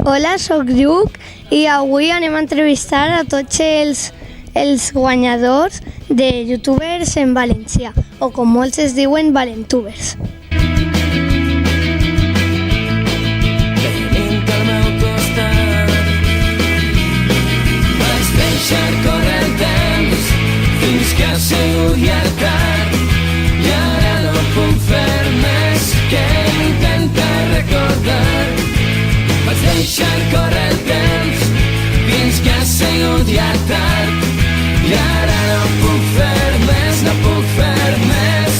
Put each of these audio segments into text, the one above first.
Hola, soc Lluc i avui anem a entrevistar a tots els guanyadors de youtubers en valencià, o com molts es diuen, valentubers. Venint al meu costat vaig deixar córrer el temps fins que ha sigut ja tard i ara no puc fer més que intentar recordar. Vaig deixar córrer el temps fins que ha sigut ja tard i ara no puc fer més, no puc fer més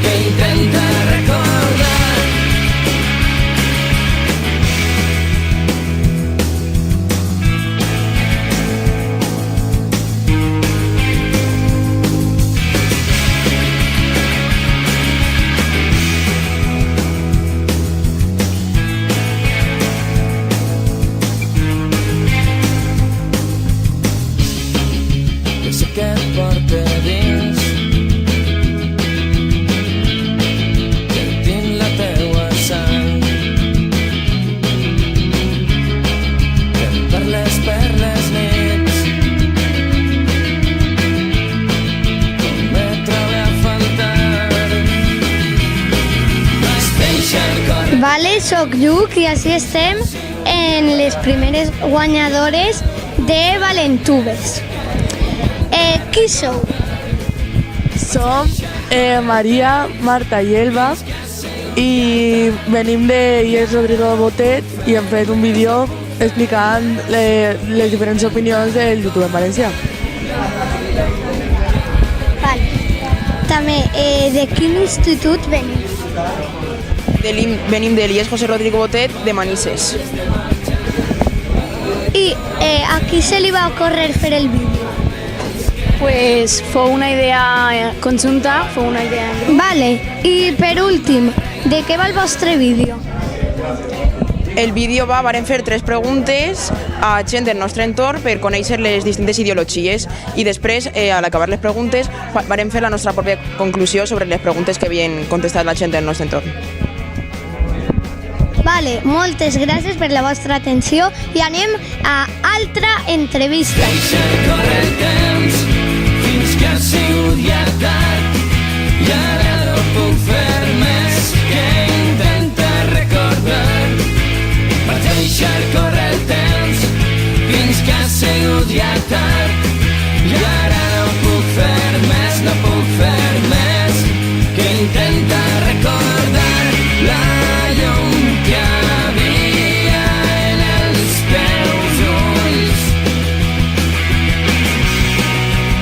que intentar recordar. Que et porta dins, sentint la teua sang, que em parles per les nits, com me trobo a faltar. Vas deixar córrer. Vale, soc Lluc i així estem en les primeres guanyadores de Valentubers. Qui sou? Som Maria, Marta i Elba i venim de IES Rodrigo Botet i hem fet un vídeo explicant les diferents opinions del YouTube en valencià. Vale. També, de quin institut veniu? Venim de l'IES José Rodrigo Botet de Manises. I a qui se li va ocórrer fer el vídeo? Pues fue una idea conjunta, fue una idea en grup. Vale, i per últim, de què va el vostre vídeo? El vídeo varen fer 3 preguntes a gent del nostre entorn per conèixer les distintes ideologies i després, a l'acabar les preguntes, varen fer la nostra pròpia conclusió sobre les preguntes que havien contestat la gent del nostre entorn. Vale, moltes gràcies per la vostra atenció i anem a altra entrevista. Deixar córrer el temps fins que ha sigut ja tard i ara no puc fer més que intentar recordar. Vaig deixar córrer el temps fins que ha sigut ja tard i ara no puc fer més, no puc fer més que intentar recordar la llum que havia en els teus ulls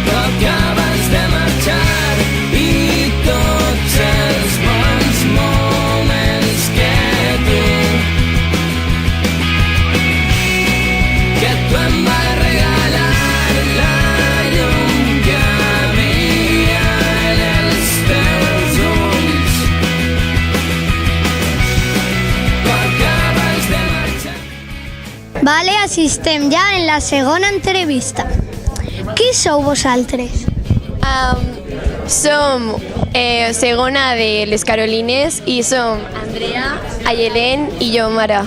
poc abans de marxar i tots els bons moments que tu em vas regalar, la llum que havia en els teus ulls poc abans de marxar. Vale, així estem ja en la segona entrevista. Qui sou vosaltres? Som segona de les Carolines i som Andrea, Ayelén i jo, Mara.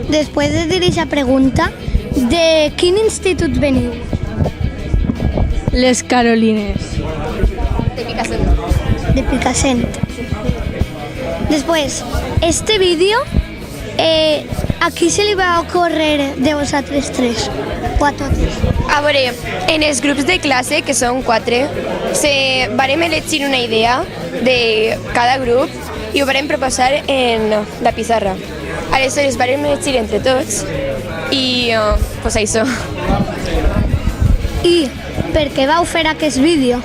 Després de dir aquesta pregunta, de quin institut veniu? Les Carolines. De Picasso. De Picassent. Després, este vídeo, a qui se li va ocórrer de vosaltres tres? O a totes? A veure, en els grups de classe, que són 4, varem elegir una idea de cada grup i ho varem proposar en la pissarra. Aleshores varem elegir entre tots i pues això. I per què vau fer aquest vídeo?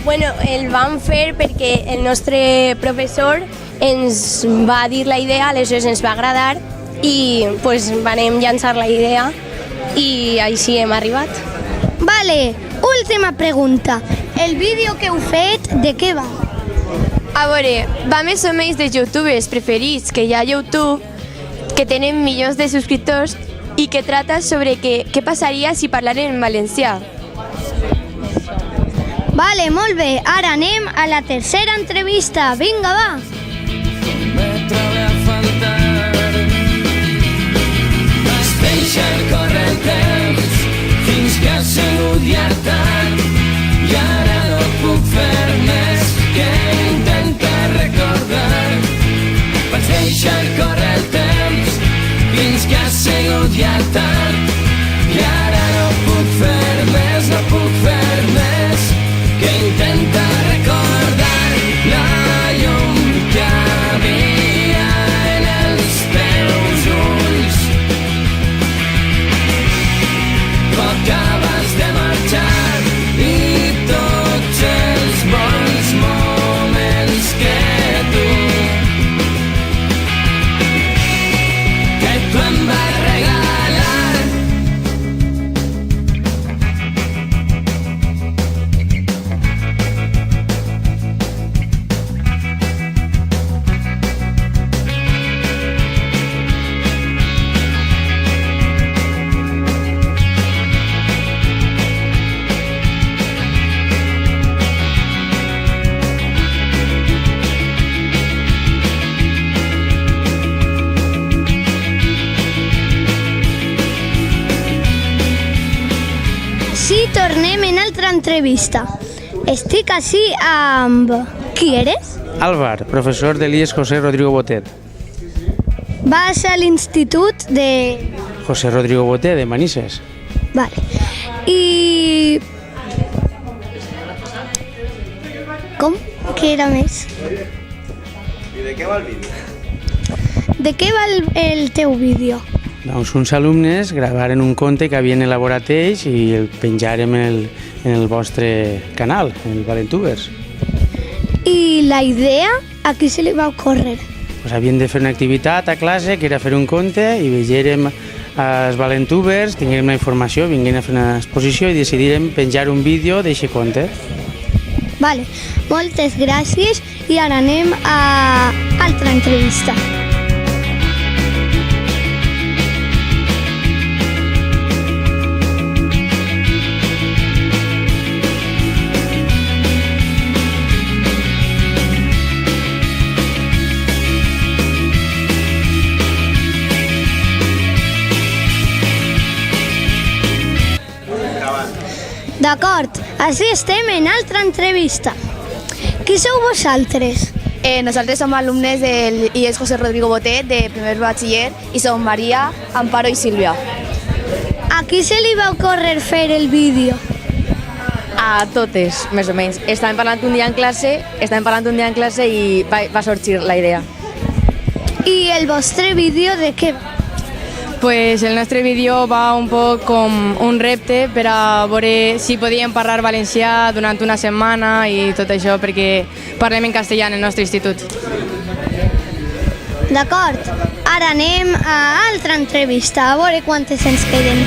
Bueno, el vam fer perquè el nostre professor ens va dir la idea, aleshores ens va agradar i pues, vam llançar la idea i així hem arribat. Vale, última pregunta. El vídeo que heu fet, de què va? A veure, va més o menys de youtubers preferits que hi ha a YouTube, que tenen milions de subscriptors i que trata sobre què passaria si parlaren en valencià. Vale, molt bé. Ara anem a la tercera entrevista. Vinga, va. Me trobo a faltar córrer el temps fins que ha sigut ja tard i ara no puc fer més, no puc fer més que intentar recordar la llum que havia en els teus ulls poc abans de marxar i tots els bons moments que tu em vas regalar. Sí, tornem en altra entrevista. Estic així amb... Qui eres? Álvar, profesor de l'IES José Rodrigo Botet. Vas a l'institut de... José Rodrigo Botet, de Manises. Vale. I... Com? Què era més? I de què va el vídeo? De què va el teu vídeo? Doncs uns alumnes gravaren un conte que havien elaborat ells i el penjarem en el vostre canal, en el Valentubers. I la idea a qui se li va ocórrer? Pues havien de fer una activitat a classe que era fer un conte i vegérem els Valentubers, tinguérem la informació, vinguem a fer una exposició i decidirem penjar un vídeo d'eixe conte. Vale, moltes gràcies i ara anem a altra entrevista. D'acord, així estem en altra entrevista. Qui sou vosaltres? Nosaltres som alumnes del IES José Rodrigo Botet, de primer batxiller, i som Maria, Amparo i Sílvia. A qui se li va ocórrer fer el vídeo? A totes, més o menys. Estàvem parlant un dia en classe i va sorgir la idea. I el vostre vídeo de què va? Pues el nostre vídeo va un poc com un repte per a veure si podíem parlar valencià durant una setmana i tot això perquè parlem en castellà en el nostre institut. D'acord, ara anem a altra entrevista, a veure quantes ens queden.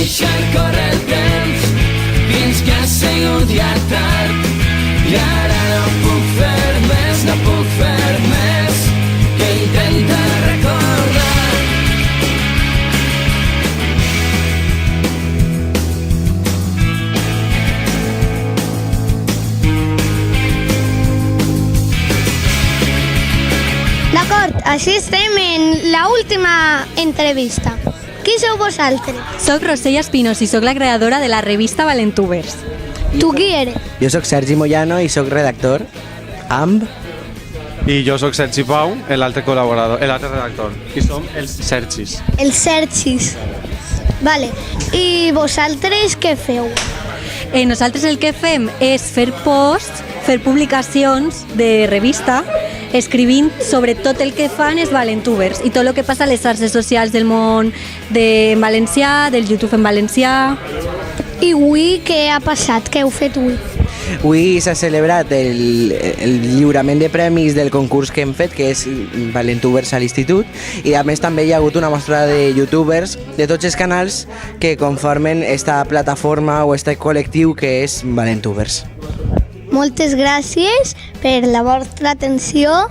Deixar córrer el temps fins que ha sigut ja tard i ara no puc fer més, no puc fer més que intentar recordar. D'acord, així estem en l'última entrevista. Qui sou vosaltres? Soc Rosella Espinos i sóc la creadora de la revista Valentubers. Tu qui eres? Jo sóc Sergi Moyano i sóc redactor amb... I jo sóc Sergi Pau, l'altre col·laborador, l'altre redactor. I som els Sergis. Els Sergis. Vale. I vosaltres què feu? Nosaltres el que fem és fer posts, fer publicacions de revista escrivint sobre tot el que fan els valentubers i tot el que passa a les xarxes socials del món de valencià, del YouTube en valencià. I avui què ha passat? Què heu fet avui? Avui s'ha celebrat el lliurament de premis del concurs que hem fet, que és Valentubers a l'Institut, i a més també hi ha hagut una mostra de youtubers de tots els canals que conformen esta plataforma o este col·lectiu que és Valentubers. Moltes gràcies per la vostra atenció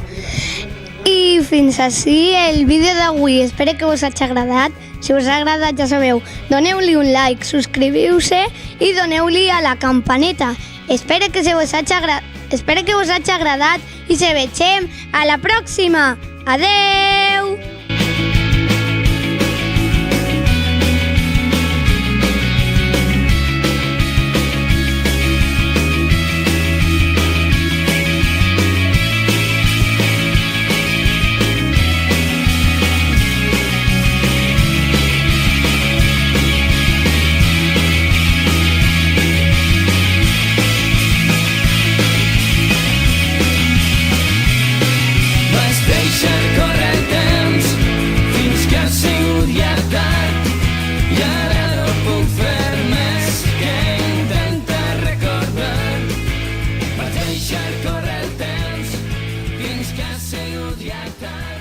i fins així el vídeo d'avui. Espero que us hagi agradat. Si us ha agradat, ja sabeu, doneu-li un like, subscriviu-se i doneu-li a la campaneta. Espero que us hagi agradat i se vegem a la pròxima. Adeu! Corre el temps fins que ha sigut llargat i ara no puc fer més que intentar recordar. Vaig deixar córrer el temps fins que ha sigut llargat.